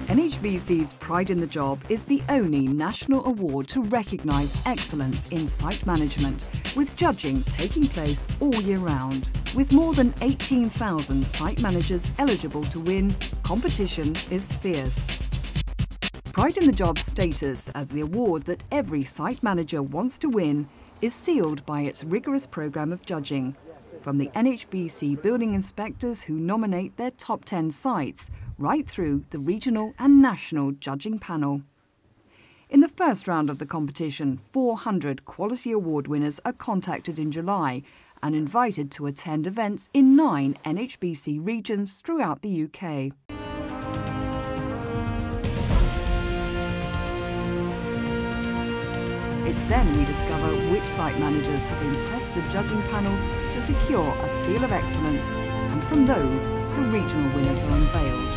NHBC's Pride in the Job is the only national award to recognise excellence in site management, with judging taking place all year round. With more than 18,000 site managers eligible to win, competition is fierce. Pride in the Job's status as the award that every site manager wants to win is sealed by its rigorous programme of judging, from the NHBC building inspectors who nominate their top 10 sites, right through the regional and national judging panel. In the first round of the competition, 400 Quality Award winners are contacted in July and invited to attend events in 9 NHBC regions throughout the UK. It's then we discover which site managers have impressed the judging panel to secure a seal of excellence, and from those, the regional winners are unveiled.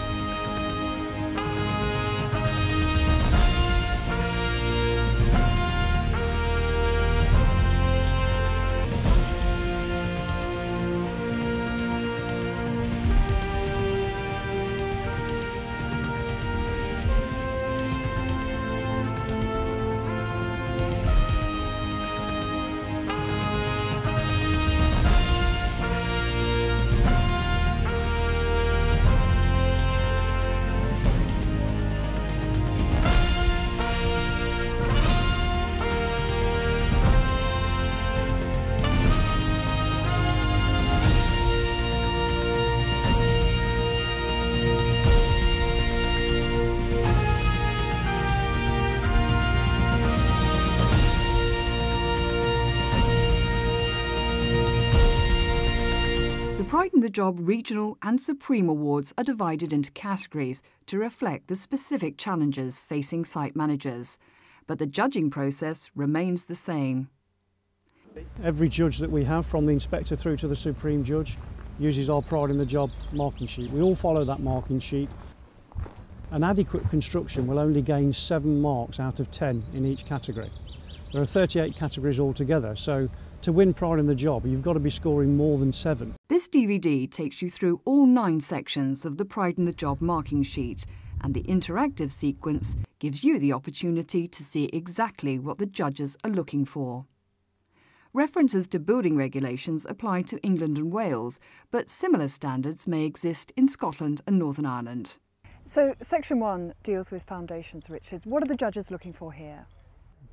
The Pride in the Job Regional and Supreme Awards are divided into categories to reflect the specific challenges facing site managers, but the judging process remains the same. Every judge that we have, from the inspector through to the Supreme Judge, uses our Pride in the Job marking sheet. We all follow that marking sheet. An adequate construction will only gain 7 marks out of 10 in each category. There are 38 categories altogether, so to win Pride in the Job, you've got to be scoring more than 7. This DVD takes you through all 9 sections of the Pride in the Job marking sheet, and the interactive sequence gives you the opportunity to see exactly what the judges are looking for. References to building regulations apply to England and Wales, but similar standards may exist in Scotland and Northern Ireland. So section 1 deals with foundations, Richard. What are the judges looking for here?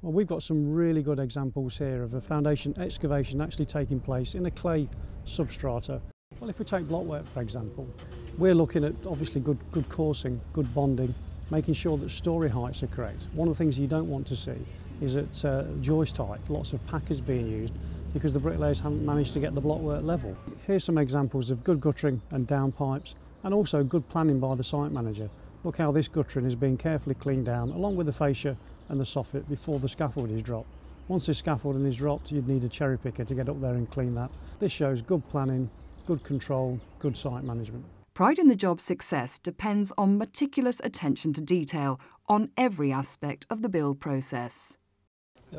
Well, we've got some really good examples here of a foundation excavation actually taking place in a clay substrata. Well, if we take blockwork, for example, we're looking at obviously good coursing, good bonding, making sure that story heights are correct. One of the things you don't want to see is at joist height, lots of packers being used because the bricklayers haven't managed to get the blockwork level. Here's some examples of good guttering and downpipes, and also good planning by the site manager. Look how this guttering is being carefully cleaned down along with the fascia and the soffit before the scaffold is dropped. Once this scaffolding is dropped, you'd need a cherry picker to get up there and clean that. This shows good planning, good control, good site management. Pride in the Job's success depends on meticulous attention to detail on every aspect of the build process.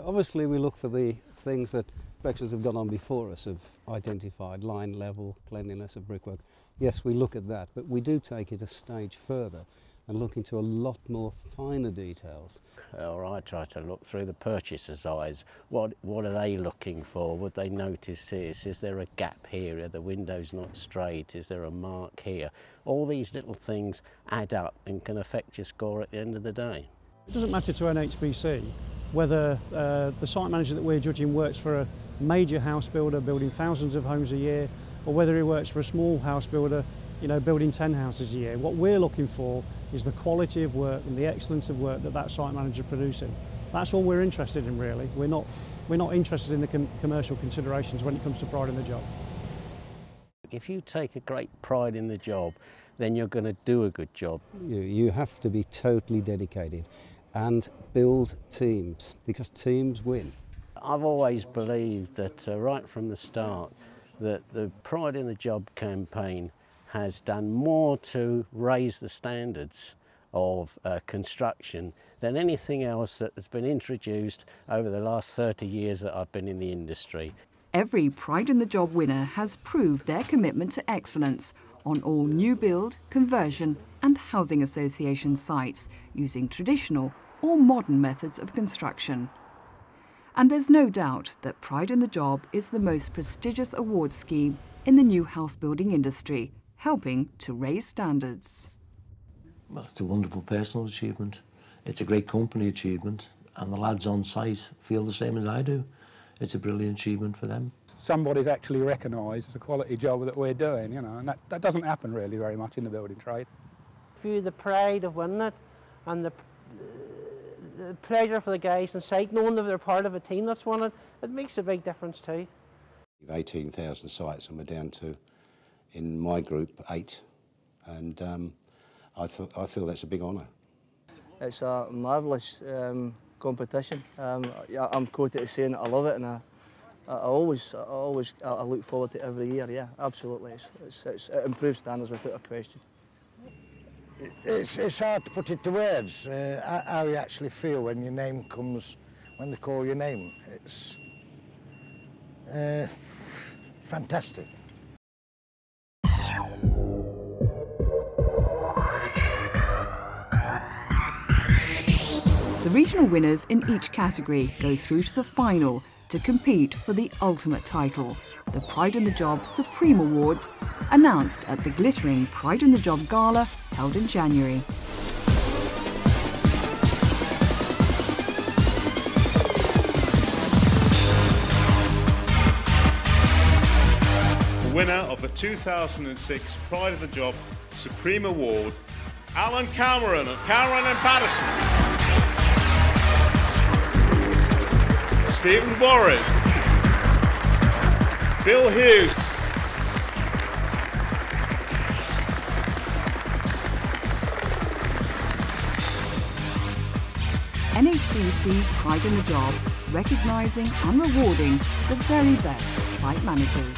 Obviously we look for the things that inspectors have gone on before us have identified: line level, cleanliness of brickwork. Yes, we look at that, but we do take it a stage further and look into a lot more finer details. Or I try to look through the purchaser's eyes. What are they looking for? Would they notice this? Is there a gap here? Are the windows not straight? Is there a mark here? All these little things add up and can affect your score at the end of the day. It doesn't matter to NHBC whether the site manager that we're judging works for a major house builder building thousands of homes a year, or whether he works for a small house builder, building 10 houses a year. What we're looking for is the quality of work and the excellence of work that site manager producing. That's all we're interested in, really. We're not interested in the commercial considerations when it comes to pride in the job. If you take a great pride in the job, then you're going to do a good job. You have to be totally dedicated and build teams, because teams win. I've always believed that right from the start that the Pride in the Job campaign has done more to raise the standards of construction than anything else that has been introduced over the last 30 years that I've been in the industry. Every Pride in the Job winner has proved their commitment to excellence on all new build, conversion and housing association sites using traditional or modern methods of construction. And there's no doubt that Pride in the Job is the most prestigious award scheme in the new house building industry, helping to raise standards. Well, it's a wonderful personal achievement. It's a great company achievement, and the lads on site feel the same as I do. It's a brilliant achievement for them. Somebody's actually recognised the quality job that we're doing, you know, and that doesn't happen really very much in the building trade. Feel the pride of winning it and the pleasure for the guys on site, knowing that they're part of a team that's won it, it makes a big difference too. 18,000 sites and we're down to, in my group, 8, and I feel that's a big honour. It's a marvellous competition. I'm quoted as saying that I love it, and I always look forward to it every year. Yeah, absolutely. It improves standards without a question. It's hard to put it to words, how you actually feel when your name comes, when they call your name. It's fantastic. The regional winners in each category go through to the final to compete for the ultimate title, the Pride in the Job Supreme Awards, announced at the glittering Pride in the Job Gala held in January. The winner of the 2006 Pride of the Job Supreme Award, Alan Cameron of Cameron and Paterson. Stephen Borris, Bill Hughes, NHBC Pride in the Job, recognising and rewarding the very best site managers.